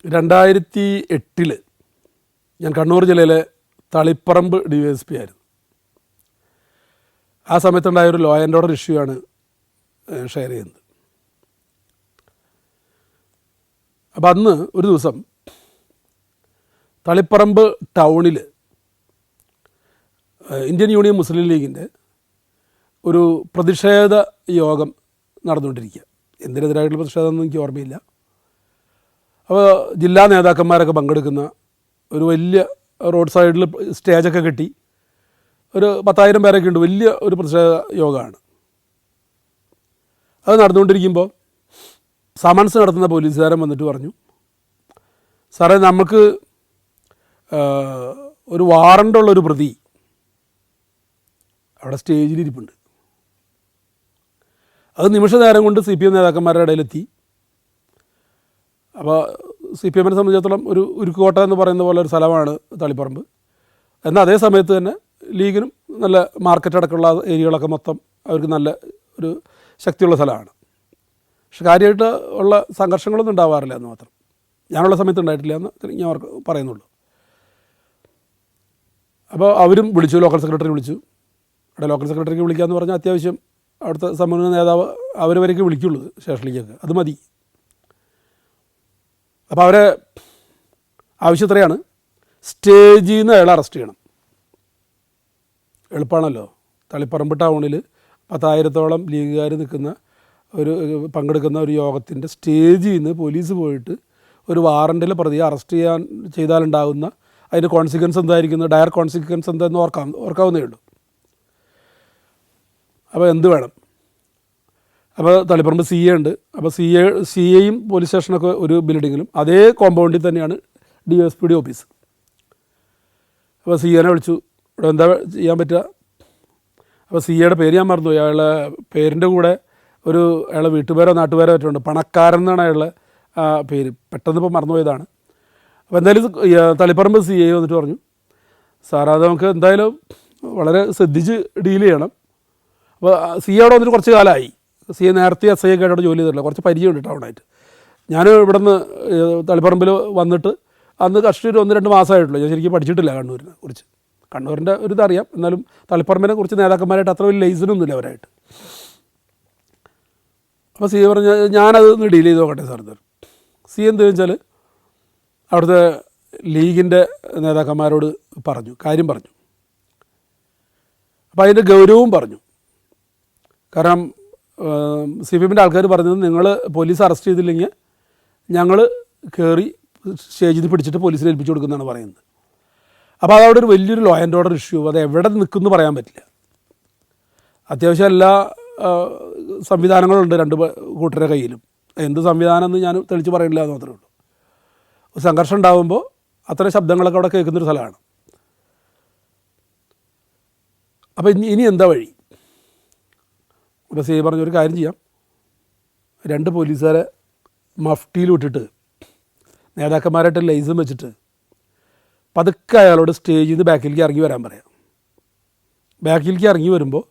2008 ഞാൻ കണ്ണൂർ ജില്ലയിലെ തളിപ്പറമ്പ് DYSP ആയിരുന്നു. ആ സമയത്തുണ്ടായൊരു ലോ ആൻഡ് ഓർഡർ ഇഷ്യൂ ആണ് ഷെയർ ചെയ്യുന്നത്. അപ്പോൾ അന്ന് ഒരു ദിവസം തളിപ്പറമ്പ് ടൗണിൽ ഇന്ത്യൻ യൂണിയൻ മുസ്ലിം ലീഗിൻ്റെ ഒരു പ്രതിഷേധ യോഗം നടന്നുകൊണ്ടിരിക്കുക. എന്തിനെതിരായിട്ടുള്ള പ്രതിഷേധമൊന്നും എനിക്ക് ഓർമ്മയില്ല. അപ്പോൾ ജില്ലാ നേതാക്കന്മാരൊക്കെ പങ്കെടുക്കുന്ന ഒരു വലിയ റോഡ് സൈഡിൽ സ്റ്റേജൊക്കെ കെട്ടി ഒരു 10,000 പേരൊക്കെ ഉണ്ട്. വലിയ ഒരു പ്രതിഷേധ യോഗമാണ്. അത് നടന്നുകൊണ്ടിരിക്കുമ്പോൾ സമൻസ് നടത്തുന്ന പോലീസുകാരൻ വന്നിട്ട് പറഞ്ഞു, സാറേ നമുക്ക് ഒരു വാറണ്ടുള്ളൊരു പ്രതി അവിടെ സ്റ്റേജിലിരിപ്പുണ്ട്. അത് നിമിഷ നേരം കൊണ്ട് CPM നേതാക്കന്മാരുടെ ഇടയിലെത്തി. അപ്പോൾ CPMനെ സംബന്ധിച്ചിടത്തോളം ഒരു ഉരുക്കുകോട്ട എന്ന് പറയുന്ന പോലെ ഒരു സ്ഥലമാണ് തളിപ്പറമ്പ്. എന്നാൽ അതേ സമയത്ത് തന്നെ ലീഗിനും നല്ല മാർക്കറ്റ് അടക്കമുള്ള ഏരിയകളൊക്കെ മൊത്തം അവർക്ക് നല്ല ഒരു ശക്തിയുള്ള സ്ഥലമാണ്. പക്ഷെ കാര്യമായിട്ട് ഉള്ള സംഘർഷങ്ങളൊന്നും ഉണ്ടാവാറില്ല എന്ന് മാത്രം. ഞാനുള്ള സമയത്ത് ഉണ്ടായിട്ടില്ല എന്ന് ഞാൻ അവർക്ക് പറയുന്നുള്ളൂ. അപ്പോൾ അവരും വിളിച്ചു, ലോക്കൽ സെക്രട്ടറി വിളിച്ചു. അവിടെ ലോക്കൽ സെക്രട്ടറിക്ക് വിളിക്കാമെന്ന് പറഞ്ഞാൽ അത്യാവശ്യം അവിടുത്തെ സമന്വയ നേതാവ് അവരവരേക്ക് വിളിക്കുള്ളൂ സ്റ്റേഷനിലേക്കൊക്കെ, അത് മതി. അപ്പോൾ അവരെ ആവശ്യത്രയാണ്, സ്റ്റേജിൽ നിന്ന് അയാളെ അറസ്റ്റ് ചെയ്യണം. എളുപ്പമാണല്ലോ. തളിപ്പറമ്പ് ടൗണിൽ 10,000-ഓളം ലീഗുകാർ നിൽക്കുന്ന പങ്കെടുക്കുന്ന ഒരു യോഗത്തിൻ്റെ സ്റ്റേജിൽ നിന്ന് പോലീസ് പോയിട്ട് ഒരു വാറണ്ടിൽ പ്രതിയെ അറസ്റ്റ് ചെയ്താലുണ്ടാകുന്ന അതിൻ്റെ കോൺസിക്വൻസ് എന്തായിരിക്കുന്നു, ഡയർ കോൺസിക്വൻസ് എന്താണെന്ന് ഓർക്കാവുന്നേ ഉള്ളൂ. അപ്പോൾ എന്ത് വേണം? അപ്പോൾ തളിപ്പറമ്പ് CA ഉണ്ട്. അപ്പോൾ CAയും പോലീസ് സ്റ്റേഷനൊക്കെ ഒരു ബിൽഡിങ്ങിലും അതേ കോമ്പൗണ്ടിൽ തന്നെയാണ് DYSPയുടെ ഓഫീസ്. അപ്പോൾ CAനെ വിളിച്ചു, ഇവിടെ എന്താ ചെയ്യാൻ പറ്റുക? അപ്പോൾ CAയുടെ പേര് ഞാൻ മറന്നു. അയാളുടെ പേരിൻ്റെ കൂടെ അയാളെ വീട്ടുപേരോ നാട്ടുപേരോ പറ്റുന്നുണ്ട്. പണക്കാരൻ എന്നാണ് അയാളുടെ പേര്. പെട്ടെന്ന് ഇപ്പോൾ മറന്നുപോയതാണ്. അപ്പോൾ എന്തായാലും തളിപ്പറമ്പ് CA വന്നിട്ട് പറഞ്ഞു, സാർ അത് നമുക്ക് എന്തായാലും വളരെ ശ്രദ്ധിച്ച് ഡീൽ ചെയ്യണം. അപ്പോൾ CA അവിടെ വന്നിട്ട് കുറച്ച് കാലമായി. CA നേരത്തെ SI ഒക്കെ ആയിട്ട് ജോലി ചെയ്തിട്ടില്ല, കുറച്ച് പരിചയമുണ്ട് ടൗണായിട്ട്. ഞാൻ ഇവിടെ നിന്ന് തളിപ്പറമ്പിൽ വന്നിട്ട് അന്ന് കഷ്ടി 1-2 മാസമായിട്ടുള്ളൂ. ഞാൻ ശരിക്കും പഠിച്ചിട്ടില്ല കണ്ണൂരിനെ കുറിച്ച്. കണ്ണൂരിൻ്റെ ഒരു ഇതറിയാം, എന്നാലും തളിപ്പറമ്പിനെ കുറിച്ച് നേതാക്കന്മാരായിട്ട് അത്ര വലിയ ലൈസനൊന്നുമില്ല അവരായിട്ട്. അപ്പോൾ CA പറഞ്ഞു, ഞാനതൊന്ന് ഡീൽ ചെയ്ത് നോക്കട്ടെ സാർ. CA എന്താണെന്ന് വെച്ചാൽ അവിടുത്തെ ലീഗിൻ്റെ നേതാക്കന്മാരോട് കാര്യം പറഞ്ഞു. അപ്പോൾ അതിൻ്റെ ഗൗരവവും പറഞ്ഞു. കാരണം CPMൻ്റെ ആൾക്കാർ പറഞ്ഞത്, നിങ്ങൾ പോലീസ് അറസ്റ്റ് ചെയ്തില്ലെങ്കിൽ ഞങ്ങൾ കയറി സ്റ്റേജിൽ നിന്ന് പിടിച്ചിട്ട് പോലീസിൽ ഏൽപ്പിച്ചു കൊടുക്കുന്നതാണ് പറയുന്നത്. അപ്പോൾ അതവിടെ ഒരു വലിയൊരു ലോ ആൻഡ് ഓർഡർ ഇഷ്യൂ. അത് എവിടെ നിൽക്കുമെന്ന് പറയാൻ പറ്റില്ല. അത്യാവശ്യം എല്ലാ സംവിധാനങ്ങളുണ്ട് രണ്ട് കൂട്ടരുടെ കയ്യിലും. എന്ത് സംവിധാനം എന്ന് ഞാൻ തെളിച്ച് പറയില്ല എന്ന് മാത്രമേ ഉള്ളൂ. സംഘർഷം ഉണ്ടാകുമ്പോൾ അത്തരം ശബ്ദങ്ങളൊക്കെ അവിടെ കേൾക്കുന്നൊരു സ്ഥലമാണ്. അപ്പോൾ ഇനി എന്താ വഴി? ഇവിടെ CA പറഞ്ഞൊരു കാര്യം ചെയ്യാം, 2 പോലീസുകാരെ മഫ്റ്റിയിൽ വിട്ടിട്ട് നേതാക്കന്മാരായിട്ട് ലൈസും വെച്ചിട്ട് പതുക്കെ അയാളോട് സ്റ്റേജിൽ നിന്ന് ബാക്കിലേക്ക് ഇറങ്ങി വരാൻ പറയാം. ബാക്കിലേക്ക് ഇറങ്ങി വരുമ്പോൾ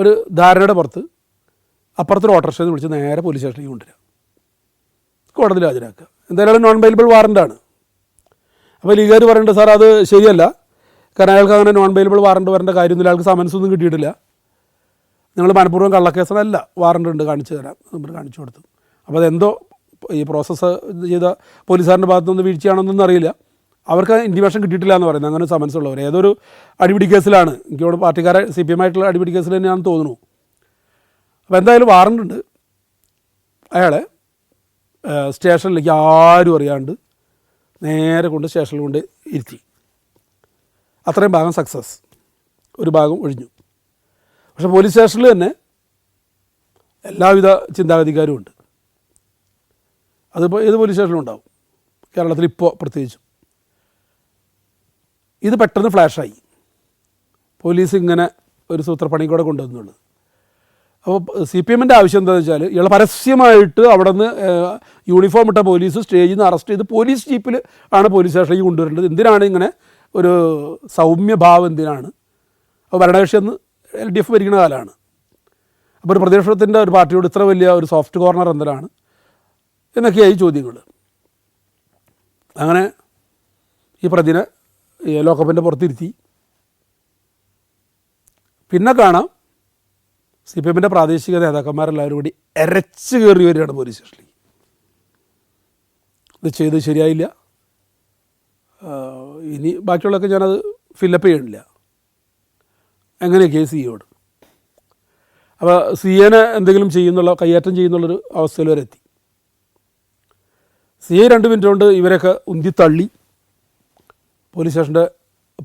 ഒരു ധാരണയുടെ പുറത്ത് അപ്പുറത്തൊരു ഓട്ടോറിക്ഷയിൽ വിളിച്ച് നേരെ പോലീസ് സ്റ്റേഷനിലേക്ക് കൊണ്ടുവരിക, കോടതിയിൽ ഹാജരാക്കുക. എന്തായാലും നോൺ ബെയിലബിൾ വാറൻ്റാണ്. അപ്പോൾ ലീഗുകാർ പറയുന്നുണ്ട്, സാർ അത് ശരിയല്ല, കാരണം അയാൾക്ക് അങ്ങനെ നോൺ ബെയിലബിൾ വാറണ്ട് വരേണ്ട കാര്യമൊന്നുമില്ല, അയാൾക്ക് സമൻസൊന്നും കിട്ടിയിട്ടില്ല, നിങ്ങൾ മനഃപൂർവ്വം കള്ളക്കേസല്ല, വാറണ്ട് ഉണ്ട്, കാണിച്ചു തരാം, നമ്പർ കാണിച്ചു കൊടുത്തു. അപ്പോൾ അതെന്തോ ഈ പ്രോസസ്സ് ചെയ്ത പോലീസുകാരൻ്റെ ഭാഗത്തുനിന്ന് വീഴ്ചയാണെന്നൊന്നും അറിയില്ല, അവർക്ക് ഇൻറ്റിമേഷൻ കിട്ടിയിട്ടില്ല എന്ന് പറയുന്നത്. അങ്ങനെ സമൻസ് ഉള്ളവർ ഏതൊരു അടിപിടി കേസിലാണ്, എനിക്കോട് പാർട്ടിക്കാരെ CPM ആയിട്ടുള്ള അടിപിടി കേസിൽ തന്നെയാണെന്ന് തോന്നുന്നു. അപ്പോൾ എന്തായാലും വാറണ്ട് ഉണ്ട്. അയാളെ സ്റ്റേഷനിലേക്ക് ആരും അറിയാണ്ട് നേരെ കൊണ്ട് സ്റ്റേഷനിൽ കൊണ്ട് ഇരുത്തി. അത്രയും ഭാഗം സക്സസ്, ഒരു ഭാഗം ഒഴിഞ്ഞു. പക്ഷേ പോലീസ് സ്റ്റേഷനിൽ തന്നെ എല്ലാവിധ ചിന്താഗതിക്കാരും ഉണ്ട്. അതിപ്പോൾ ഏത് പോലീസ് സ്റ്റേഷനിലും ഉണ്ടാവും, കേരളത്തിൽ ഇപ്പോൾ പ്രത്യേകിച്ചും. ഇത് പെട്ടെന്ന് ഫ്ലാഷായി. പോലീസ് ഇങ്ങനെ ഒരു സൂത്രപ്പണി കൂടെ കൊണ്ടുവന്നുള്ളത്. അപ്പോൾ CPMൻ്റെ ആവശ്യം എന്താണെന്ന് വെച്ചാൽ, ഇയാൾ പരസ്യമായിട്ട് അവിടെ നിന്ന് യൂണിഫോം ഇട്ട പോലീസ് സ്റ്റേജിൽ നിന്ന് അറസ്റ്റ് ചെയ്ത് പോലീസ് ജീപ്പിൽ ആണ് പോലീസ് സ്റ്റേഷനിലേക്ക് കൊണ്ടുവരേണ്ടത്. എന്തിനാണ് ഇങ്ങനെ ഒരു സൗമ്യഭാവം? എന്തിനാണ്? അപ്പോൾ ഭരണകക്ഷി എന്ന് LDF ഭരിക്കുന്ന കാലമാണ്. അപ്പോൾ ഒരു പ്രതിപക്ഷത്തിൻ്റെ ഒരു പാർട്ടിയോട് ഇത്ര വലിയ ഒരു സോഫ്റ്റ് കോർണർ എന്തിനാണ് എന്നൊക്കെയായി ചോദ്യങ്ങൾ. അങ്ങനെ ഈ പ്രതിനെ ലോക്കപ്പിൻ്റെ പുറത്തിരുത്തി. പിന്നെ കാണാം CPM പ്രാദേശിക നേതാക്കന്മാരെല്ലാവരും കൂടി എരച്ച് കയറി വരികയാണ് പോലീസ് സ്റ്റേഷനിൽ. ഇത് ചെയ്ത് ശരിയായില്ല, ഇനി ബാക്കിയുള്ളതൊക്കെ ഞാനത് ഫില്ലപ്പ് ചെയ്യണില്ല, എങ്ങനെയൊക്കെ CEO-യോട്. അപ്പോൾ CAനെ എന്തെങ്കിലും ചെയ്യുന്നുള്ള, കയ്യേറ്റം ചെയ്യുന്നുള്ളൊരു അവസ്ഥയിൽ വരെ എത്തി. CA 2 മിനിറ്റ് കൊണ്ട് ഇവരൊക്കെ ഉന്തി തള്ളി പോലീസ് സ്റ്റേഷൻ്റെ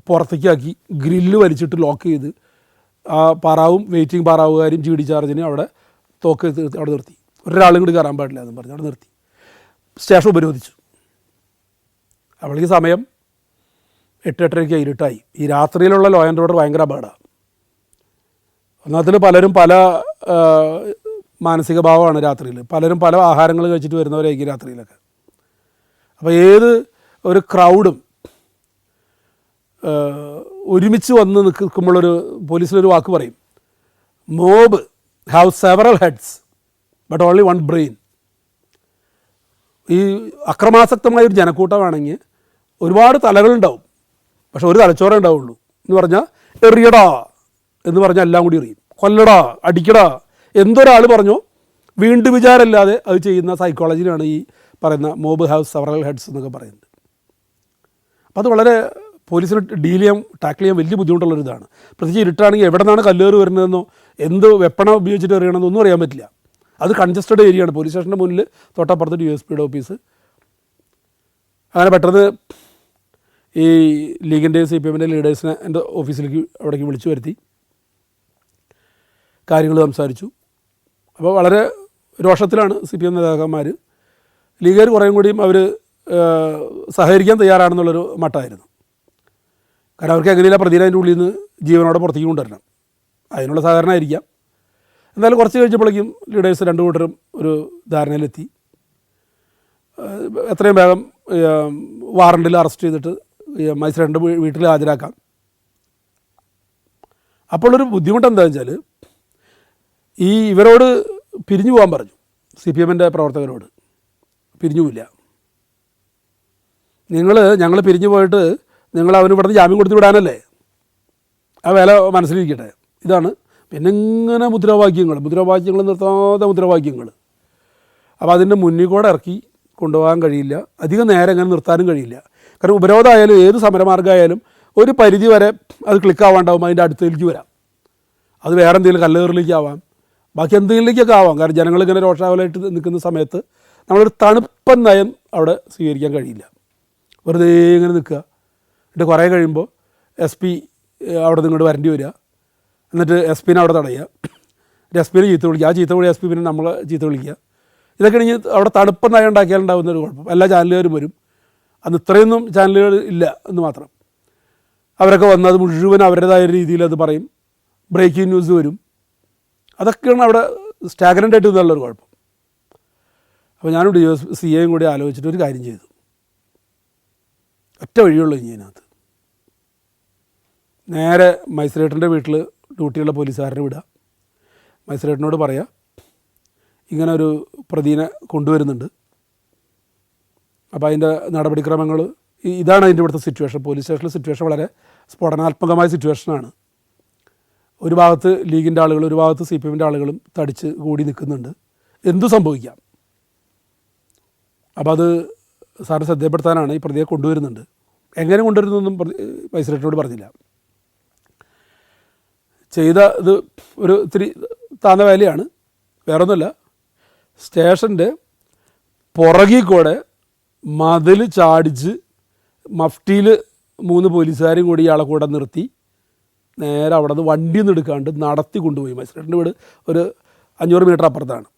പുറത്തേക്കാക്കി, ഗ്രില്ല് വലിച്ചിട്ട് ലോക്ക് ചെയ്ത് ആ പാറാവും വെയിറ്റിംഗ് പാറാവുകാരും GD ചാർജിന് അവിടെ തോക്ക് അവിടെ നിർത്തി. ഒരാളും കൂടി കയറാൻ പാടില്ല എന്ന് പറഞ്ഞ് അവിടെ നിർത്തി. സ്റ്റേഷൻ ഉപരോധിച്ചു. അവൾക്ക് സമയം 8-8:30 ഇരുട്ടായി. ഈ രാത്രിയിലുള്ള ലോ ആൻഡ് ഓർഡർ ഭയങ്കര അപകടമാണ്. ഒന്നാമത്തിൽ പലരും പല മാനസിക ഭാവമാണ് രാത്രിയിൽ, പലരും പല ആഹാരങ്ങൾ കഴിച്ചിട്ട് വരുന്നവരായിരിക്കും രാത്രിയിലൊക്കെ. അപ്പോൾ ഏത് ഒരു ക്രൗഡും ഒരുമിച്ച് വന്ന് നിൽക്കുമ്പോഴൊരു പോലീസിലൊരു വാക്ക് പറയും, mob have several heads but only one brain. ഈ അക്രമാസക്തമായൊരു ജനക്കൂട്ടമാണെങ്കിൽ ഒരുപാട് തലകളുണ്ടാവും, പക്ഷെ ഒരു തലച്ചോറേ ഉണ്ടാവുള്ളൂ എന്ന് പറഞ്ഞാൽ എറിയടാ എന്ന് പറഞ്ഞാൽ എല്ലാം കൂടി എറിയും, കൊല്ലടാ അടിക്കടാ എന്തൊരാൾ പറഞ്ഞോ വീണ്ടും വിചാരമില്ലാതെ അത് ചെയ്യുന്ന സൈക്കോളജിയിലാണ് ഈ പറയുന്ന മോബ് ഹാവ് സെവറൽ ഹെഡ്സ് എന്നൊക്കെ പറയുന്നത്. അപ്പോൾ അത് വളരെ പോലീസിന് ഡീൽ ചെയ്യാൻ, ടാക്കിൾ ചെയ്യാൻ വലിയ ബുദ്ധിമുട്ടുള്ളൊരിതാണ്. പ്രത്യേകിച്ച് ഇരുട്ടാണെങ്കിൽ എവിടെ നിന്നാണ് കല്ലേറ് വരുന്നതെന്നോ എന്ത് വെപ്പണം ഉപയോഗിച്ചിട്ട് എറിയണമെന്നോ ഒന്നും അറിയാൻ പറ്റില്ല. അത് കൺജസ്റ്റഡ് ഏരിയയാണ്. പോലീസ് സ്റ്റേഷൻ്റെ മുന്നിൽ തൊട്ടപ്പുറത്ത് DSPയുടെ ഓഫീസ്. അങ്ങനെ പെട്ടെന്ന് ഈ ലീഗിൻ്റെയും CPMൻ്റെ ലീഡേഴ്സിനെ എൻ്റെ ഓഫീസിലേക്ക് അവിടേക്ക് വിളിച്ചു വരുത്തി, കാര്യങ്ങൾ സംസാരിച്ചു. അപ്പോൾ വളരെ രോഷത്തിലാണ് CPM നേതാക്കന്മാർ. ലീഗുകാർ കുറേയും കൂടിയും അവർ സഹകരിക്കാൻ തയ്യാറാണെന്നുള്ളൊരു മട്ടമായിരുന്നു. കാരണം അവർക്ക് എങ്ങനെയില്ല പ്രതിനെ അതിൻ്റെ ഉള്ളിൽ നിന്ന് ജീവനോടെ പുറത്തേക്ക് കൊണ്ടുവരണം, അതിനുള്ള സഹകരണമായിരിക്കാം. എന്നാലും കുറച്ച് കഴിഞ്ഞപ്പോഴേക്കും ലീഡേഴ്സ് 2 കൂട്ടരും ഒരു ധാരണയിലെത്തി. എത്രയും വേഗം വാറണ്ടിൽ അറസ്റ്റ് ചെയ്തിട്ട് മജിസ്ട്രേറ്റിൻ്റെ വീട്ടിൽ ഹാജരാക്കാം. അപ്പോഴൊരു ബുദ്ധിമുട്ട് എന്താണെന്ന് വെച്ചാൽ ഈ ഇവരോട് പിരിഞ്ഞു പോകാൻ പറഞ്ഞു, CPMൻ്റെ പ്രവർത്തകരോട്. പിരിഞ്ഞുമില്ല. ഞങ്ങൾ പിരിഞ്ഞു പോയിട്ട് നിങ്ങൾ അവന് ഇവിടുന്ന് ജാമ്യം കൊടുത്തു വിടാനല്ലേ, ആ വില മനസ്സിലിരിക്കട്ടെ. ഇതാണ്. പിന്നെ ഇങ്ങനെ മുദ്രാവാക്യങ്ങൾ നിർത്താതെ മുദ്രാവാക്യങ്ങൾ. അപ്പോൾ അതിൻ്റെ മുന്നിൽ കൂടെ ഇറക്കി കൊണ്ടുപോകാൻ കഴിയില്ല, അധികം നേരം അങ്ങനെ നിർത്താനും കഴിയില്ല. കാരണം ഉപരോധമായാലും ഏത് സമരമാർഗ്ഗമായാലും ഒരു പരിധി വരെ അത് ക്ലിക്കാവാണ്ടാവും, അതിൻ്റെ അടുത്തേക്ക് വരാം. അത് വേറെ എന്തെങ്കിലും കല്ലേറിലേക്ക് ആവാം, ബാക്കി എന്തെങ്കിലേക്കൊക്കെ ആവാം. കാരണം ജനങ്ങളിങ്ങനെ രോഷാവലായിട്ട് നിൽക്കുന്ന സമയത്ത് നമ്മളൊരു തണുപ്പൻ നയം അവിടെ സ്വീകരിക്കാൻ കഴിയില്ല. വെറുതെ ഇങ്ങനെ നിൽക്കുക. എന്നിട്ട് കുറേ കഴിയുമ്പോൾ SP അവിടെ നിന്ന് ഇങ്ങോട്ട് വരേണ്ടി വരിക, എന്നിട്ട് SP അവിടെ തടയുക, SP ചീത്ത വിളിക്കുക, ആ ചീത്ത വിളി SP പിന്നെ നമ്മളെ ചീത്ത വിളിക്കുക. ഇതൊക്കെ ഇനി അവിടെ തണുപ്പൻ നയം ഉണ്ടാക്കിയാലുണ്ടാകുന്നൊരു കുഴപ്പം. എല്ലാ ചാനലുകാരും വരും, അന്ന് ഇത്രയൊന്നും ചാനലുകൾ ഇല്ല എന്ന് മാത്രം. അവരൊക്കെ വന്നത് മുഴുവൻ അവരുടേതായ രീതിയിൽ അത് പറയും, ബ്രേക്കിംഗ് ന്യൂസ് വരും. അതൊക്കെയാണ് അവിടെ സ്റ്റാഗ്നൻ്റായിട്ട് നിന്നുള്ളൊരു കുഴപ്പം. അപ്പോൾ ഞാനും CAയും കൂടി ആലോചിച്ചിട്ട് ഒരു കാര്യം ചെയ്തു. ഒറ്റ വഴിയുള്ളൂ ഇനി അതിനകത്ത്. നേരെ മജിസ്ട്രേറ്റിൻ്റെ വീട്ടിൽ ഡ്യൂട്ടിയുള്ള പോലീസുകാരനെ വിടുക, മജിസ്ട്രേറ്റിനോട് പറയുക ഇങ്ങനെ ഒരു പ്രതിനെ കൊണ്ടുവരുന്നുണ്ട്, അപ്പോൾ അതിൻ്റെ നടപടിക്രമങ്ങൾ ഇതാണ്. അതിൻ്റെ ഇവിടുത്തെ സിറ്റുവേഷൻ, പോലീസ് സ്റ്റേഷനിലെ സിറ്റുവേഷൻ വളരെ സ്ഫോടനാത്മകമായ സിറ്റുവേഷനാണ്. ഒരു ഭാഗത്ത് ലീഗിൻ്റെ ആളുകൾ, ഒരു ഭാഗത്ത് CPMൻ്റെ ആളുകളും തടിച്ച് കൂടി നിൽക്കുന്നുണ്ട്, എന്തു സംഭവിക്കാം. അപ്പോൾ അത് സാറിന് ശ്രദ്ധപ്പെടുത്താനാണ് ഈ പ്രതിയെ കൊണ്ടുവരുന്നുണ്ട്. എങ്ങനെ കൊണ്ടുവരുന്നൊന്നും മജിസ്ട്രേറ്റിനോട് പറഞ്ഞില്ല. ചെയ്ത ഇത് ഒരു ഇത്തിരി താന്ന വേലയാണ്, വേറൊന്നുമല്ല. സ്റ്റേഷൻ്റെ പുറകിൽ കൂടെ മതിൽ ചാടിച്ച് മഫ്റ്റിയിൽ 3 പോലീസുകാരും കൂടി ഇയാളെ കൂടെ നിർത്തി നേരെ അവിടെ നിന്ന് വണ്ടിയൊന്നും എടുക്കാണ്ട് നടത്തി കൊണ്ടുപോയി. മജിസ്ട്രേറ്റിൻ്റെ വീട് ഒരു 500 മീറ്റർ അപ്പുറത്താണ്.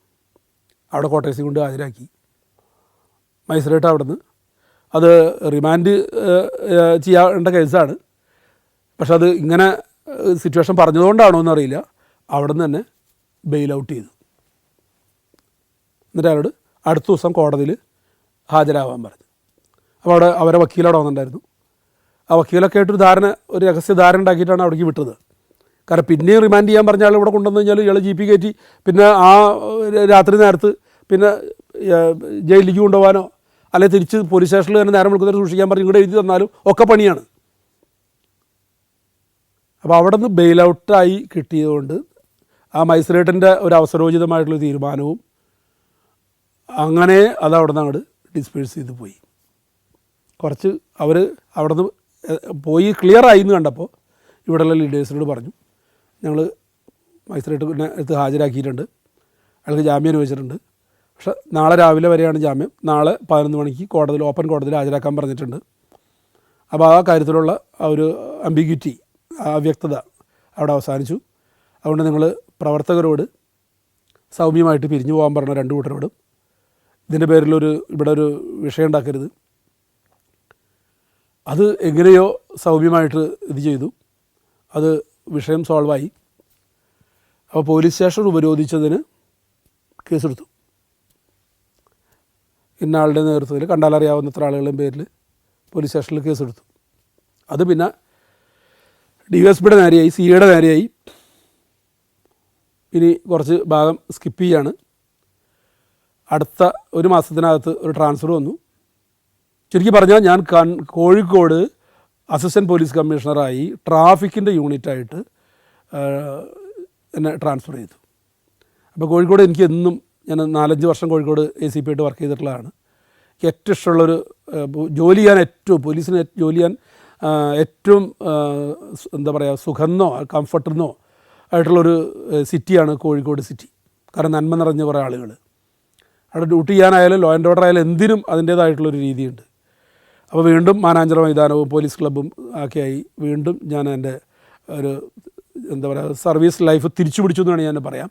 അവിടെ കോട്ടേഴ്സിൽ കൊണ്ട് ഹാജരാക്കി. മജിസ്ട്രേറ്റ് അവിടെ നിന്ന് അത് റിമാൻഡ് ചെയ്യേണ്ട കേസാണ്, പക്ഷെ അത് ഇങ്ങനെ സിറ്റുവേഷൻ പറഞ്ഞതുകൊണ്ടാണോ എന്നറിയില്ല, അവിടെ നിന്ന് തന്നെ ബെയിൽ ഔട്ട് ചെയ്തു. എന്നിട്ട് അയാളോട് അടുത്ത ദിവസം കോടതിയിൽ ഹാജരാവാൻ പറഞ്ഞു. അപ്പോൾ അവിടെ അവരെ വക്കീലവിടെ വന്നിട്ടുണ്ടായിരുന്നു. ആ വക്കീലൊക്കെ ആയിട്ടൊരു ധാരണ, ഒരു രഹസ്യ ധാരണ ഉണ്ടാക്കിയിട്ടാണ് അവിടേക്ക് വിട്ടത്. കാരണം പിന്നെയും റിമാൻഡ് ചെയ്യാൻ പറഞ്ഞ ആൾ ഇവിടെ കൊണ്ടുവന്നു കഴിഞ്ഞാൽ ഇയാൾ GP കയറ്റി പിന്നെ ആ രാത്രി നേരത്ത് പിന്നെ ജയിലിലേക്ക് കൊണ്ടുപോകാനോ അല്ലെങ്കിൽ തിരിച്ച് പോലീസ് സ്റ്റേഷനിൽ തന്നെ നേരം വിളിക്കുന്നവർ സൂക്ഷിക്കാൻ പറഞ്ഞ് ഇങ്ങോട്ട് എഴുതി തന്നാലും ഒക്കെ പണിയാണ്. അപ്പോൾ അവിടെ നിന്ന് ബെയിൽ ഔട്ടായി കിട്ടിയതുകൊണ്ട് ആ മജിസ്ട്രേറ്റിൻ്റെ ഒരു അവസരോചിതമായിട്ടുള്ള തീരുമാനവും അങ്ങനെ അത് അവിടെ നിന്ന് അങ്ങോട്ട് ഡിസ്പേഴ്സ് ചെയ്ത് പോയി. കുറച്ച് അവർ അവിടെ നിന്ന് പോയി ക്ലിയറായി എന്ന് കണ്ടപ്പോൾ ഇവിടെയുള്ള ലീഡേഴ്സിനോട് പറഞ്ഞു, ഞങ്ങൾ മജിസ്ട്രേറ്റിനെ അടുത്ത് ഹാജരാക്കിയിട്ടുണ്ട്, അയാൾക്ക് ജാമ്യം അനുവദിച്ചിട്ടുണ്ട്, പക്ഷേ നാളെ രാവിലെ വരെയാണ് ജാമ്യം, നാളെ 11 മണിക്ക് കോടതിയിൽ ഓപ്പൺ കോടതിയിൽ ഹാജരാക്കാൻ പറഞ്ഞിട്ടുണ്ട്. അപ്പോൾ ആ കാര്യത്തിലുള്ള ആ ഒരു അംബിഗ്വിറ്റി, അവ്യക്തത അവിടെ അവസാനിച്ചു. അതുകൊണ്ട് നിങ്ങൾ പ്രവർത്തകരോട് സൗമ്യമായിട്ട് പിരിഞ്ഞു പോകാൻ പറഞ്ഞ 2 കൂട്ടരോടും ഇതിൻ്റെ പേരിലൊരു ഇവിടെ ഒരു വിഷയം ഉണ്ടാക്കരുത്. അത് എങ്ങനെയോ സൗമ്യമായിട്ട് ഇത് ചെയ്തു, അത് വിഷയം സോൾവായി. അപ്പോൾ പോലീസ് സ്റ്റേഷൻ ഉപരോധിച്ചതിന് കേസെടുത്തു. ഇന്ന ആളുടെ നേതൃത്വത്തിൽ കണ്ടാലറിയാവുന്ന ഇത്ര ആളുകളുടെയും പേരിൽ പോലീസ് സ്റ്റേഷനിൽ കേസെടുത്തു. അത് പിന്നെ DSPയുടെ നേരെയായി, CIയുടെ നേരെയായി. ഇനി കുറച്ച് ഭാഗം സ്കിപ്പ് ചെയ്യാണ്. അടുത്ത ഒരു മാസത്തിനകത്ത് ഒരു ട്രാൻസ്ഫർ വന്നു. ശരിക്കും പറഞ്ഞാൽ ഞാൻ കോഴിക്കോട് അസിസ്റ്റൻറ്റ് പോലീസ് കമ്മീഷണറായി ട്രാഫിക്കിൻ്റെ യൂണിറ്റായിട്ട് എന്നെ ട്രാൻസ്ഫർ ചെയ്തു. അപ്പോൾ കോഴിക്കോട് എനിക്ക് എന്നും ഞാൻ 4-5 വർഷം കോഴിക്കോട് ACP ആയിട്ട് വർക്ക് ചെയ്തിട്ടുള്ളതാണ്. എനിക്ക് ഏറ്റവും ഇഷ്ടമുള്ളൊരു ജോലി ചെയ്യാൻ പോലീസിന് ജോലി ചെയ്യാൻ ഏറ്റവും എന്താ പറയുക സുഖമെന്നോ കംഫർട്ടെന്നോ ആയിട്ടുള്ളൊരു സിറ്റിയാണ് കോഴിക്കോട് സിറ്റി. കാരണം നന്മ നിറഞ്ഞ കുറേ ആളുകൾ അവിടെ ഡ്യൂട്ടി ചെയ്യാനായാലും ലോ ആൻഡ് ഓർഡർ ആയാലും എന്തിനും അതിൻ്റേതായിട്ടുള്ളൊരു രീതിയുണ്ട്. അപ്പോൾ വീണ്ടും മാനാഞ്ചിറ മൈതാനവും പോലീസ് ക്ലബ്ബും ഒക്കെയായി വീണ്ടും ഞാൻ എൻ്റെ ഒരു എന്താ പറയുക സർവീസ് ലൈഫ് തിരിച്ചു പിടിച്ചു എന്നാണ് ഞാൻ പറയാം.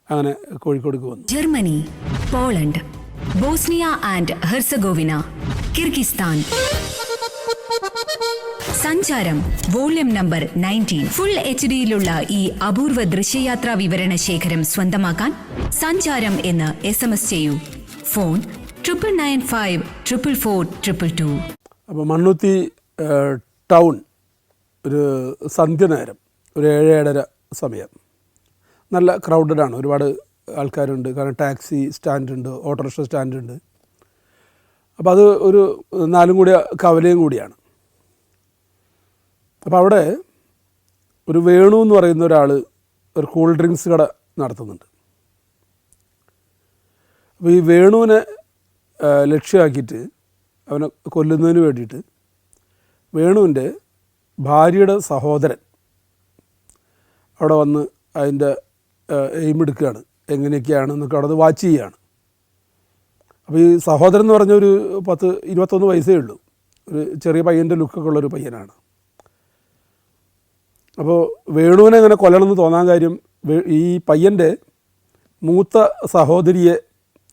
അങ്ങനെ കോഴിക്കോടേക്ക് വന്നു. Germany, Poland, Bosnia and Herzegovina, Kyrgyzstan. സഞ്ചാരം വോള്യം നമ്പർ 19 ഫുൾ HD-യിലുള്ള ഈ അപൂർവ ദൃശ്യയാത്രാ വിവരണ ശേഖരം സ്വന്തമാക്കാൻ സഞ്ചാരം എന്ന് SMS ചെയ്യൂ. ഫോൺ 9995444222. അപ്പോൾ മണ്ണുത്തി ടൗൺ ഒരു സന്ധ്യ നേരം, ഒരു 7-7:30 സമയം, നല്ല ക്രൗഡഡാണ്, ഒരുപാട് ആൾക്കാരുണ്ട്. കാരണം ടാക്സി സ്റ്റാൻഡുണ്ട്, ഓട്ടോറിക്ഷ സ്റ്റാൻഡുണ്ട്. അപ്പോൾ അത് ഒരു 4 കൂടിയ കവലയും കൂടിയാണ്. അപ്പോൾ അവിടെ ഒരു വേണു എന്ന് പറയുന്ന ഒരാൾ ഒരു കൂൾ ഡ്രിങ്ക്സ് കട നടത്തുന്നുണ്ട്. അപ്പോൾ ഈ വേണുവിനെ ലക്ഷ്യമാക്കിയിട്ട് അവനെ കൊല്ലുന്നതിന് വേണ്ടിയിട്ട് വേണുവിൻ്റെ ഭാര്യയുടെ സഹോദരൻ അവിടെ വന്ന് അതിൻ്റെ എയിം എടുക്കുകയാണ്, എങ്ങനെയൊക്കെയാണെന്നൊക്കെ അവിടെ വാച്ച് ചെയ്യുകയാണ്. അപ്പോൾ ഈ സഹോദരൻ എന്ന് പറഞ്ഞ ഒരു 10-21 വയസ്സേ ഉള്ളൂ, ഒരു ചെറിയ പയ്യൻ്റെ ലുക്കൊക്കെ ഉള്ളൊരു പയ്യനാണ്. അപ്പോൾ വേണുവിനെ അങ്ങനെ കൊല്ലണമെന്ന് തോന്നാൻ കാര്യം ഈ പയ്യൻ്റെ മൂത്ത സഹോദരിയെ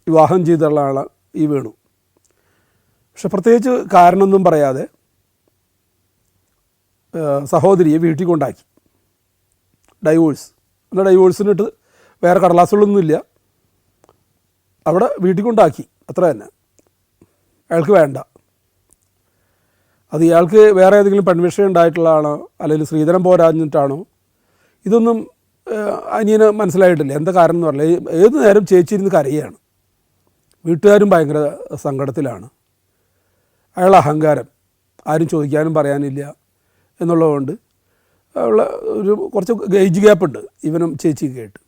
വിവാഹം ചെയ്തുള്ള ആളാണ് ഈ വേണു. പക്ഷെ പ്രത്യേകിച്ച് കാരണമൊന്നും പറയാതെ സഹോദരിയെ വീട്ടിൽ കൊണ്ടാക്കി. ഡൈവോഴ്സ് എന്നാൽ ഡൈവോഴ്സിനിട്ട് വേറെ കടലാസുകളൊന്നുമില്ല, അവിടെ വീട്ടിൽ കൊണ്ടാക്കി, അത്ര തന്നെ. അയാൾക്ക് വേണ്ട. അത് ഇയാൾക്ക് വേറെ ഏതെങ്കിലും പെൺവിഷയം ഉണ്ടായിട്ടുള്ളതാണോ അല്ലെങ്കിൽ ശ്രീധരൻ പോരാഞ്ഞിട്ടാണോ ഇതൊന്നും അനിയന് മനസ്സിലായിട്ടില്ല. എന്താ കാരണം എന്ന് പറഞ്ഞാൽ ഏത് നേരം ചേച്ചിരുന്ന് കരയുകയാണ്. വീട്ടുകാരും ഭയങ്കര സങ്കടത്തിലാണ്. അയാൾ അഹങ്കാരം, ആരും ചോദിക്കാനും പറയാനില്ല എന്നുള്ളതുകൊണ്ട് ഉള്ള ഒരു കുറച്ച് ഏജ് ഗ്യാപ്പുണ്ട് ഇവനും ചേച്ചിയൊക്കെ ആയിട്ട്.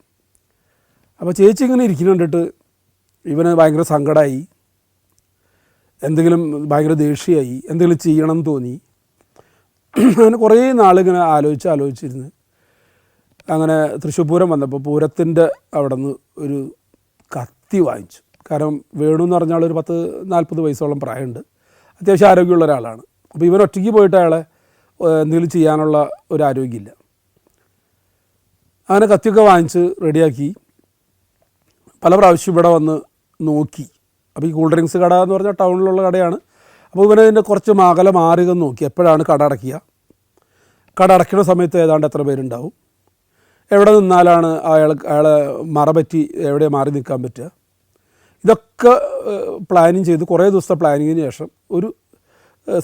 അപ്പോൾ ചേച്ചി ഇങ്ങനെ ഇരിക്കുന്ന കണ്ടിട്ട് ഇവന് ഭയങ്കര സങ്കടമായി, എന്തെങ്കിലും ഭയങ്കര ദേഷ്യമായി, എന്തെങ്കിലും ചെയ്യണം എന്ന് തോന്നി. അങ്ങനെ കുറേ നാളിങ്ങനെ ആലോചിച്ചിരുന്ന് അങ്ങനെ തൃശ്ശൂർ പൂരം വന്നപ്പോൾ പൂരത്തിൻ്റെ അവിടെ നിന്ന് ഒരു കത്തി വാങ്ങിച്ചു. കാരണം വേണു എന്ന് പറഞ്ഞാൽ ഒരു 10-40 വയസ്സോളം പ്രായമുണ്ട്, അത്യാവശ്യം ആരോഗ്യമുള്ള ഒരാളാണ്. അപ്പോൾ ഇവൻ ഒറ്റയ്ക്ക് പോയിട്ട് അയാളെ എന്തെങ്കിലും ചെയ്യാനുള്ള ഒരു ആരോഗ്യമില്ല. അങ്ങനെ കത്തിയൊക്കെ വാങ്ങിച്ച് റെഡിയാക്കി പല പ്രാവശ്യം ഇവിടെ വന്ന് നോക്കി. അപ്പോൾ ഈ കൂൾ ഡ്രിങ്ക്സ് കട എന്ന് പറഞ്ഞാൽ ടൗണിലുള്ള കടയാണ്. അപ്പോൾ ഇവനതിൻ്റെ കുറച്ച് അകലെ മാറി നോക്കി എപ്പോഴാണ് കട അടയ്ക്കുക, കട അടയ്ക്കുന്ന സമയത്ത് ഏതാണ്ട് എത്ര പേരുണ്ടാവും, എവിടെ നിന്നാലാണ് അയാളെ മറപറ്റി എവിടെ മാറി നിൽക്കാൻ പറ്റുക, ഇതൊക്കെ പ്ലാനിങ് ചെയ്ത് കുറേ ദിവസത്തെ പ്ലാനിങ്ങിന് ശേഷം ഒരു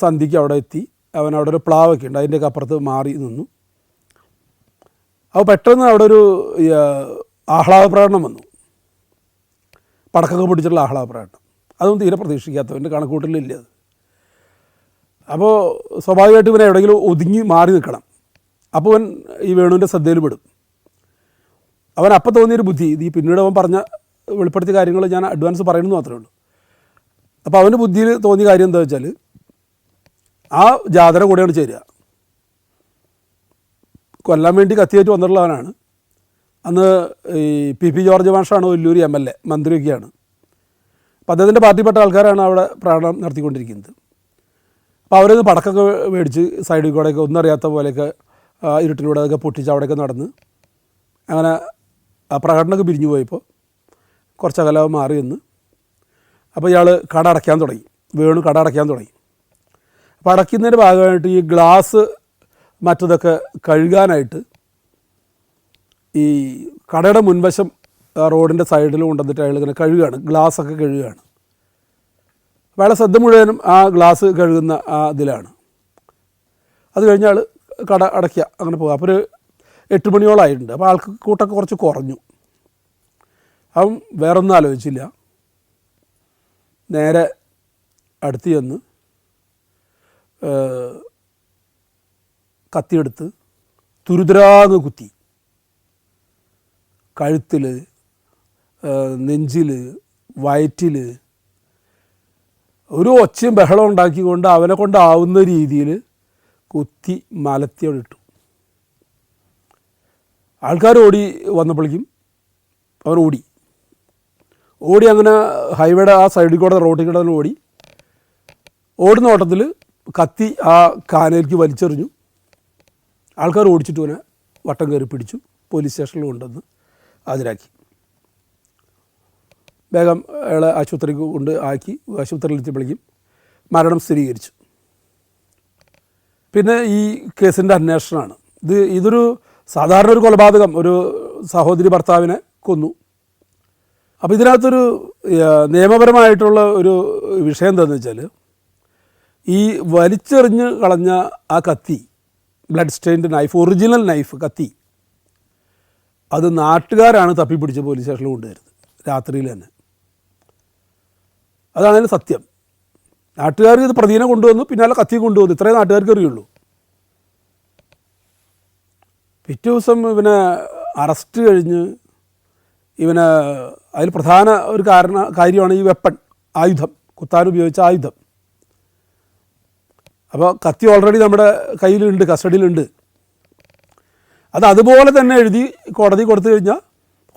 സന്ധ്യയ്ക്ക് അവിടെ എത്തി. അവൻ അവിടെ ഒരു പ്ലാവൊക്കെ ഉണ്ട്, അതിൻ്റെയൊക്കെ അപ്പുറത്ത് മാറി നിന്നു. അപ്പോൾ പെട്ടെന്ന് അവിടെ ഒരു ആഹ്ലാദ പ്രകടനം വന്നു, പടക്കമൊക്കെ പിടിച്ചിട്ടുള്ള ആഹ്ലാദ പ്രകടനം. അതൊന്നും തീരെ പ്രതീക്ഷിക്കാത്തവൻ്റെ കണക്കൂട്ടലില്ല അത്. അപ്പോൾ സ്വാഭാവികമായിട്ട് ഇവനെ എവിടെയെങ്കിലും ഒതുങ്ങി മാറി നിൽക്കണം. അപ്പോൾ അവൻ ഈ വേണുവിൻ്റെ ശ്രദ്ധയിൽ പെടും. അവൻ അപ്പം തോന്നിയൊരു ബുദ്ധി, ഈ പിന്നീട് അവൻ പറഞ്ഞ വെളിപ്പെടുത്തിയ കാര്യങ്ങൾ ഞാൻ അഡ്വാൻസ് പറയുന്നത് മാത്രമേ ഉള്ളൂ. അപ്പോൾ അവൻ്റെ ബുദ്ധിയിൽ തോന്നിയ കാര്യം എന്താ വെച്ചാൽ ആ ജാഥയുടെ കൂടെയാണ് ചേരുക. കൊല്ലാൻ വേണ്ടി കത്തിയേറ്റ് വന്നിട്ടുള്ളവനാണ്. അന്ന് ഈ പി ജോർജ് മാഷാണ് ഒല്ലൂർ MLA, മന്ത്രിയൊക്കെയാണ്. അപ്പോൾ അദ്ദേഹത്തിൻ്റെ പാർട്ടിപ്പെട്ട ആൾക്കാരാണ് അവിടെ പ്രകടനം നടത്തിക്കൊണ്ടിരിക്കുന്നത്. അപ്പോൾ അവരത് പടക്കമൊക്കെ മേടിച്ച് സൈഡിൽ കൂടെയൊക്കെ ഒന്നും അറിയാത്ത പോലെയൊക്കെ ഇരുട്ടിലൂടെ അതൊക്കെ പൊട്ടിച്ച് അവിടെയൊക്കെ നടന്ന് അങ്ങനെ ആ പ്രകടനമൊക്കെ പിരിഞ്ഞു പോയപ്പോൾ കുറച്ചകലം മാറി നിന്ന് അപ്പോൾ ഇയാൾ കട അടയ്ക്കാൻ തുടങ്ങി. വേണു കട അടയ്ക്കാൻ തുടങ്ങി. അപ്പോൾ അടയ്ക്കുന്നതിൻ്റെ ഭാഗമായിട്ട് ഈ ഗ്ലാസ് മറ്റതൊക്കെ കഴുകാനായിട്ട് ഈ കടയുടെ മുൻവശം റോഡിൻ്റെ സൈഡിൽ കൊണ്ടുവന്നിട്ട് അയാൾ ഇങ്ങനെ കഴുകുകയാണ്, ഗ്ലാസ്സൊക്കെ കഴുകുകയാണ്. അപ്പോൾ അയാളെ ശ്രദ്ധ മുഴുവനും ആ ഗ്ലാസ് കഴുകുന്ന ആ ഇതിലാണ്. അത് കഴിഞ്ഞ് ആൾ കട അടയ്ക്കുക, അങ്ങനെ പോകുക. അപ്പോൾ ഒരു 8 മണിയോളമായിട്ടുണ്ട്. അപ്പോൾ ആൾക്ക് കൂട്ടൊക്കെ കുറച്ച് കുറഞ്ഞു. അവൻ വേറൊന്നും ആലോചിച്ചില്ല, നേരെ അടുത്ത് ചെന്ന് കത്തിയെടുത്ത് തുരുതുരാന്ന് കുത്തി കഴുത്തിൽ, നെഞ്ചിൽ, വയറ്റിൽ ഒരു ഒച്ചയും ബഹളം ഉണ്ടാക്കിക്കൊണ്ട് അവനെ കൊണ്ടാവുന്ന രീതിയിൽ കുത്തി മലത്തി അവിടെ ഇട്ടു. ആൾക്കാർ ഓടി വന്നപ്പോഴേക്കും അവൻ ഓടി അങ്ങനെ ഹൈവേയുടെ ആ സൈഡിൽ കൂടെ റോട്ടിൽ കൂടെ ഓടുന്ന ഓട്ടത്തിൽ കത്തി ആ കാനയിലേക്ക് വലിച്ചെറിഞ്ഞു. ആൾക്കാർ ഓടിച്ചിട്ട് അവനെ വട്ടം കയറി പിടിച്ചു, പോലീസ് സ്റ്റേഷനിൽ കൊണ്ടുവന്ന് ഹാജരാക്കി. വേഗം അയാളെ ആശുപത്രിക്ക് കൊണ്ട് ആക്കി. ആശുപത്രിയിൽ എത്തിയപ്പോഴേക്കും മരണം സ്ഥിരീകരിച്ചു. പിന്നെ ഈ കേസിൻ്റെ അന്വേഷണമാണ്. ഇതൊരു സാധാരണ ഒരു കൊലപാതകം, ഒരു സഹോദരി ഭർത്താവിനെ കൊന്നു. അപ്പോൾ ഇതിനകത്തൊരു നിയമപരമായിട്ടുള്ള ഒരു വിഷയം എന്താണെന്ന് വെച്ചാൽ ഈ വലിച്ചെറിഞ്ഞ് കളഞ്ഞ ആ കത്തി, blood stained knife, original knife കത്തി, അത് നാട്ടുകാരാണ് തപ്പിപ്പിടിച്ച് പോലീസ് സ്റ്റേഷനിൽ കൊണ്ടുവരുന്നത് രാത്രിയിൽ തന്നെ. അതാണ് അതിന് സത്യം. നാട്ടുകാർ ഇത് പ്രതിനെ കൊണ്ടുവന്നു, പിന്നാലെ കത്തി കൊണ്ടുവന്നു. ഇത്രയും നാട്ടുകാർക്ക് അറിയുള്ളൂ. പിറ്റേ ദിവസം ഇവനെ അറസ്റ്റ് കഴിഞ്ഞ് ഇവന് അതിൽ പ്രധാന ഒരു കാര്യമാണ് ഈ വെപ്പൺ, ആയുധം, കുത്താനുപയോഗിച്ച ആയുധം. അപ്പോൾ കത്തി ഓൾറെഡി നമ്മുടെ കയ്യിലുണ്ട്, കസ്റ്റഡിയിലുണ്ട്. അതുപോലെ തന്നെ എഴുതി കോടതി കൊടുത്തു കഴിഞ്ഞാൽ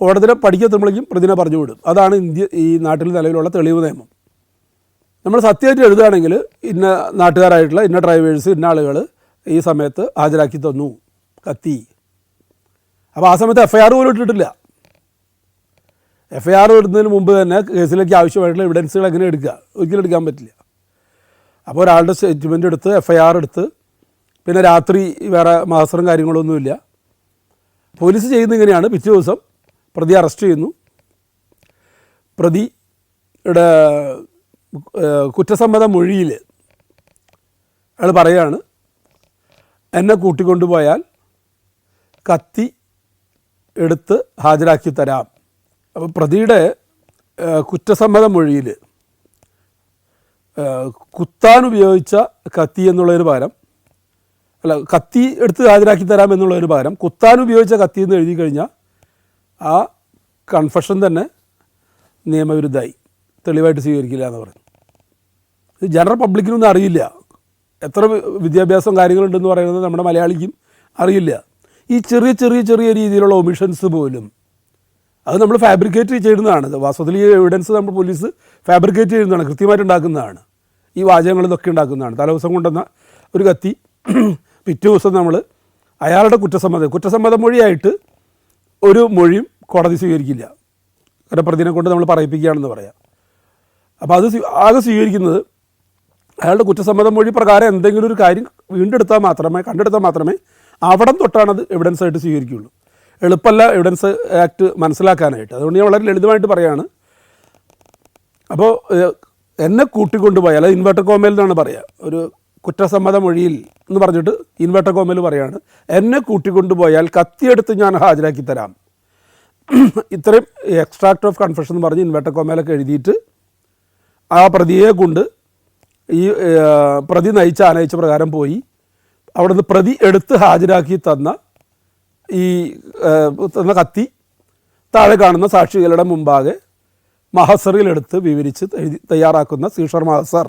കോടതിയുടെ പടിക്കെത്തുമ്പോഴേക്കും പ്രതിനെ പറഞ്ഞു വിടും. അതാണ് ഈ നാട്ടിൽ നിലവിലുള്ള തെളിവ് നിയമം. നമ്മൾ സത്യമായിട്ട് എഴുതുകയാണെങ്കിൽ ഇന്ന നാട്ടുകാരായിട്ടുള്ള ഇന്ന ഡ്രൈവേഴ്സ്, ഇന്ന ആളുകൾ ഈ സമയത്ത് ഹാജരാക്കി തന്നു കത്തി. അപ്പോൾ ആ സമയത്ത് FIR പോലും ഇട്ടിട്ടില്ല. FIR ഇടുന്നതിന് മുമ്പ് തന്നെ കേസിലേക്ക് ആവശ്യമായിട്ടുള്ള എവിഡൻസുകൾ എങ്ങനെ എടുക്കുക? ഒരിക്കലും എടുക്കാൻ പറ്റില്ല. അപ്പോൾ ഒരാളുടെ സ്റ്റേറ്റ്മെൻ്റ് എടുത്ത് FIR എടുത്ത് പിന്നെ രാത്രി വേറെ മാസറും കാര്യങ്ങളൊന്നുമില്ല. പോലീസ് ചെയ്യുന്നത് ഇങ്ങനെയാണ്. പിറ്റേ ദിവസം പ്രതി അറസ്റ്റ് ചെയ്യുന്നു. പ്രതിയുടെ കുറ്റസമ്മത മൊഴിയിൽ അയാൾ പറയുകയാണ്, എന്നെ കൂട്ടിക്കൊണ്ടുപോയാൽ കത്തി എടുത്ത് ഹാജരാക്കി തരാം. അപ്പോൾ പ്രതിയുടെ കുറ്റസമ്മത മൊഴിയിൽ കുത്താൻ ഉപയോഗിച്ച കത്തി എന്നുള്ളതിന് പകരം, അല്ല, കത്തി എടുത്ത് ഹാജരാക്കി തരാം എന്നുള്ളതിന് പകരം കുത്താൻ ഉപയോഗിച്ച കത്തി എന്ന് എഴുതി കഴിഞ്ഞാൽ ആ കൺഫഷൻ തന്നെ നിയമവിരുദ്ധമായി, തെളിവായിട്ട് സ്വീകരിക്കില്ല എന്ന് പറഞ്ഞു. ഇത് ജനറൽ പബ്ലിക്കിനൊന്നും അറിയില്ല. എത്ര വിദ്യാഭ്യാസം കാര്യങ്ങളുണ്ടെന്ന് പറയുന്നത് നമ്മുടെ മലയാളിക്കും അറിയില്ല. ഈ ചെറിയ ചെറിയ ചെറിയ രീതിയിലുള്ള ഒമിഷൻസ് പോലും അത് നമ്മൾ ഫാബ്രിക്കേറ്റ് ചെയ്യുന്നതാണ്. വാസ്തവത്തിൽ ഈ എവിഡൻസ് നമ്മൾ പോലീസ് ഫാബ്രിക്കേറ്റ് ചെയ്യുന്നതാണ്, കൃത്യമായിട്ട് ഉണ്ടാക്കുന്നതാണ്. ഈ വാചകങ്ങളിലൊക്കെ ഉണ്ടാക്കുന്നതാണ്. തലേദിവസം കൊണ്ടുവന്ന ഒരു കത്തി പിറ്റേ ദിവസം നമ്മൾ അയാളുടെ കുറ്റസമ്മത മൊഴിയായിട്ട് ഒരു മൊഴിയും കോടതി സ്വീകരിക്കില്ല. കാരണം പ്രതിനെ കൊണ്ട് നമ്മൾ പറയിപ്പിക്കുകയാണെന്ന് പറയാം. അപ്പോൾ അത് ആകെ സ്വീകരിക്കുന്നത് അയാളുടെ കുറ്റസമ്മത മൊഴി പ്രകാരം എന്തെങ്കിലും ഒരു കാര്യം കണ്ടെടുത്താൽ മാത്രമേ അവിടം തൊട്ടാണ് അത് എവിഡൻസ് ആയിട്ട് സ്വീകരിക്കുകയുള്ളൂ. എളുപ്പമല്ല എവിഡൻസ് ആക്ട് മനസ്സിലാക്കാനായിട്ട്. അതുകൊണ്ട് ഞാൻ വളരെ ലളിതമായിട്ട് പറയുകയാണ്. അപ്പോൾ എന്നെ കൂട്ടിക്കൊണ്ടുപോയാൽ, അത് ഇൻവെർട്ടർ കോമയിൽ നിന്നാണ് പറയുക, ഒരു കുറ്റസമ്മത മൊഴിയിൽ എന്ന് പറഞ്ഞിട്ട് ഇൻവെർട്ടർ കോമയിൽ പറയുകയാണ്, എന്നെ കൂട്ടിക്കൊണ്ടുപോയാൽ കത്തിയെടുത്ത് ഞാൻ ഹാജരാക്കി തരാം. ഇത്രയും എക്സ്ട്രാക്ട് ഓഫ് കൺഫെഷൻ എന്ന് പറഞ്ഞ് ഇൻവെർട്ടർ കോമയിലൊക്കെ എഴുതിയിട്ട് ആ പ്രതിയെ കൊണ്ട് ഈ പ്രതി ആനയിച്ച പ്രകാരം പോയി അവിടെ നിന്ന് പ്രതി എടുത്ത് ഹാജരാക്കി തന്ന കത്തി താഴെ കാണുന്ന സാക്ഷികളുടെ മുമ്പാകെ മഹസറിലെടുത്ത് വിവരിച്ച് തയ്യാറാക്കുന്ന സീഷർ മഹസർ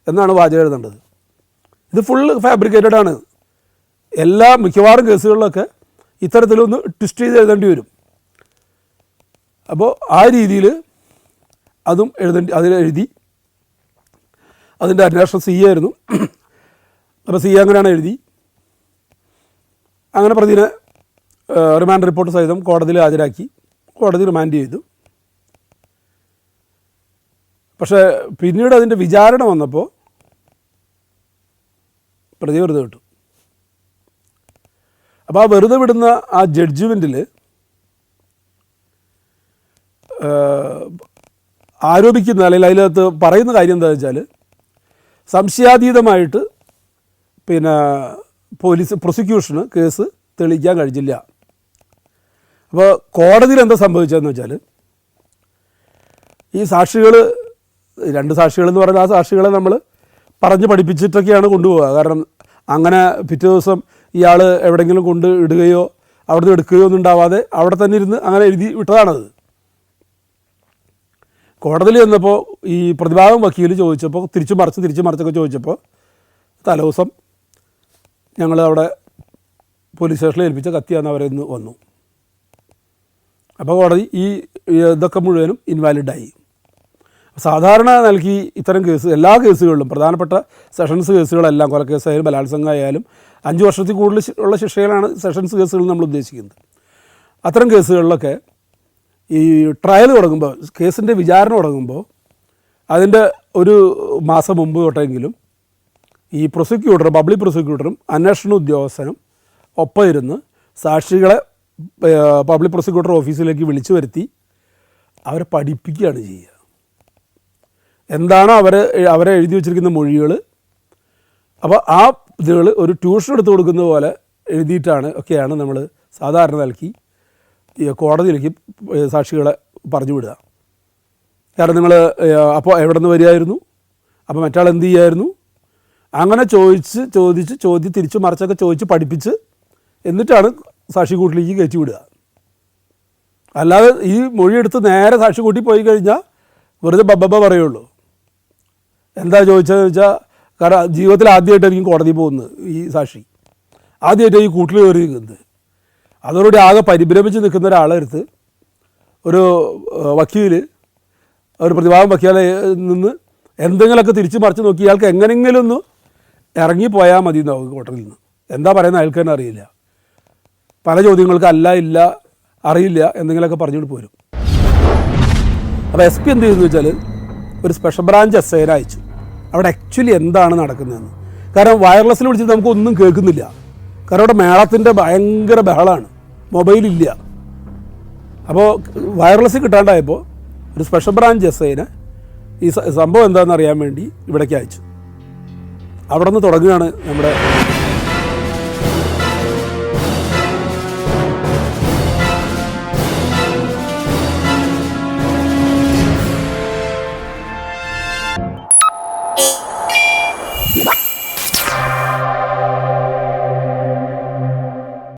എന്നാണ് വാചകം എഴുതേണ്ടത്. ഇത് ഫുൾ ഫാബ്രിക്കേറ്റഡ് ആണ്. എല്ലാ മിക്കവാറും കേസുകളിലൊക്കെ ഇത്തരത്തിലൊന്ന് ട്വിസ്റ്റ് ചെയ്ത് എഴുതേണ്ടി വരും. അപ്പോൾ ആ രീതിയിൽ അതും അതിലെഴുതി. അതിൻ്റെ അന്വേഷണം സി ആയിരുന്നു. അപ്പോൾ സി അങ്ങനെയാണ് എഴുതി. അങ്ങനെ പ്രതിനെ റിമാൻഡ് റിപ്പോർട്ട് സഹിതം കോടതിയിൽ ഹാജരാക്കി. കോടതി റിമാൻഡ് ചെയ്തു. പക്ഷേ പിന്നീട് അതിൻ്റെ വിചാരണ വന്നപ്പോൾ പ്രതി വെറുതെ വിട്ടു. അപ്പോൾ ആ വെറുതെ വിടുന്ന ആ ജഡ്ജ്മെൻറ്റിൽ ആരോപിക്കുന്ന അല്ലെങ്കിൽ അതിനകത്ത് പറയുന്ന കാര്യം എന്താണെന്ന് വെച്ചാൽ സംശയാതീതമായിട്ട് പ്രോസിക്യൂഷന് കേസ് തെളിയിക്കാൻ കഴിഞ്ഞില്ല. അപ്പോൾ കോടതിയിൽ എന്താ സംഭവിച്ചതെന്ന് വെച്ചാൽ ഈ സാക്ഷികൾ, 2 സാക്ഷികളെന്ന് പറഞ്ഞാൽ ആ സാക്ഷികളെ നമ്മൾ പറഞ്ഞ് പഠിപ്പിച്ചിട്ടൊക്കെയാണ് കൊണ്ടുപോവുക. കാരണം അങ്ങനെ പിറ്റേ ദിവസം ഇയാൾ എവിടെയെങ്കിലും കൊണ്ട് ഇടുകയോ അവിടുന്ന് എടുക്കുകയോ ഒന്നും ഉണ്ടാവാതെ അവിടെ തന്നെ ഇരുന്ന് അങ്ങനെ എഴുതി വിട്ടതാണത്. കോടതിയിൽ ചെന്നപ്പോൾ ഈ പ്രതിഭാഗം വക്കീൽ ചോദിച്ചപ്പോൾ തിരിച്ചു മറിച്ചൊക്കെ ചോദിച്ചപ്പോൾ തലേദിവസം ഞങ്ങൾ അവിടെ പോലീസ് സ്റ്റേഷനിൽ ഏൽപ്പിച്ച കത്തിയാന്ന് അവരിന്ന് വന്നു. അപ്പോൾ കോടതി ഇതൊക്കെ മുഴുവനും ഇൻവാലിഡായി. സാധാരണ നൽകി ഇത്തരം കേസ് എല്ലാ കേസുകളിലും പ്രധാനപ്പെട്ട സെഷൻസ് കേസുകളെല്ലാം കൊലക്കേസായാലും ബലാത്സംഗം ആയാലും 5 വർഷത്തിൽ കൂടുതൽ ഉള്ള ശിക്ഷകളാണ് സെഷൻസ് കേസുകൾ നമ്മൾ ഉദ്ദേശിക്കുന്നത്. അത്തരം കേസുകളിലൊക്കെ ഈ ട്രയൽ തുടങ്ങുമ്പോൾ, കേസിൻ്റെ വിചാരണ തുടങ്ങുമ്പോൾ അതിൻ്റെ ഒരു മാസം മുമ്പ് തൊട്ടെങ്കിലും ഈ പ്രോസിക്യൂട്ടറും പബ്ലിക് പ്രോസിക്യൂട്ടറും അന്വേഷണ ഉദ്യോഗസ്ഥനും ഒപ്പം ഇരുന്ന് സാക്ഷികളെ പബ്ലിക് പ്രോസിക്യൂട്ടർ ഓഫീസിലേക്ക് വിളിച്ചു വരുത്തി അവരെ പഠിപ്പിക്കുകയാണ് ചെയ്യുക. എന്താണോ അവരെ എഴുതി വച്ചിരിക്കുന്ന മൊഴികൾ, അപ്പോൾ ആ ഇതുകൾ ഒരു ട്യൂഷൻ എടുത്ത് കൊടുക്കുന്ന പോലെ ഒക്കെയാണ് നമ്മൾ സാധാരണ നൽകി ഈ കോടതിയിലേക്ക് സാക്ഷികളെ പറഞ്ഞു വിടുക. കാരണം നിങ്ങൾ അപ്പോൾ എവിടെ നിന്ന് വരികയായിരുന്നു, അപ്പോൾ മറ്റാൾ എന്ത് ചെയ്യുമായിരുന്നു, അങ്ങനെ ചോദ്യം തിരിച്ചു മറിച്ചൊക്കെ ചോദിച്ച് പഠിപ്പിച്ച് എന്നിട്ടാണ് സാക്ഷി കൂട്ടിലേക്ക് കയറ്റി വിടുക. അല്ലാതെ ഈ മൊഴിയെടുത്ത് നേരെ സാക്ഷി കൂട്ടി പോയി കഴിഞ്ഞാൽ വെറുതെ ബബ്ബ പറയുള്ളൂ. എന്താ ചോദിച്ചതെന്ന് വെച്ചാൽ, കാരണം ജീവിതത്തിൽ ആദ്യമായിട്ടായിരിക്കും കോടതി പോകുന്നത് ഈ സാക്ഷി, ആദ്യമായിട്ട് ഈ കൂട്ടിൽ കയറി നിൽക്കുന്നത്. അതോടുകൂടി ആകെ പരിഭ്രമിച്ച് നിൽക്കുന്ന ഒരാളെടുത്ത് ഒരു വക്കീൽ, ഒരു പ്രതിഭാഗം വക്കീലെ നിന്ന് എന്തെങ്കിലുമൊക്കെ തിരിച്ച് മറിച്ച് നോക്കി ഇയാൾക്ക് എങ്ങനെയെങ്കിലും ഒന്ന് ഇറങ്ങിപ്പോയാൽ മതി എന്നാവും കോടതിയിൽ നിന്ന്. എന്താ പറയുന്നത് അയാൾക്ക് തന്നെ അറിയില്ല. പല ചോദ്യങ്ങൾക്ക് അല്ല ഇല്ല അറിയില്ല എന്തെങ്കിലുമൊക്കെ പറഞ്ഞുകൊണ്ട് പോരും. അപ്പോൾ SP എന്ത് ചെയ്യുന്നു വെച്ചാൽ ഒരു സ്പെഷ്യൽ ബ്രാഞ്ച് SI അയച്ചു അവിടെ ആക്ച്വലി എന്താണ് നടക്കുന്നതെന്ന്. കാരണം വയർലെസ്സിൽ വിളിച്ചിട്ട് നമുക്കൊന്നും കേൾക്കുന്നില്ല. കാരണം അവിടെ മേളത്തിൻ്റെ ഭയങ്കര ബഹളമാണ്, മൊബൈലില്ല. അപ്പോൾ വയർലെസ് കിട്ടാണ്ടായപ്പോൾ ഒരു സ്പെഷ്യൽ ബ്രാഞ്ച് SI ഈ സംഭവം എന്താണെന്ന് അറിയാൻ വേണ്ടി ഇവിടേക്ക് അയച്ചു. അവിടെ നിന്ന് തുടങ്ങുകയാണ് നമ്മുടെ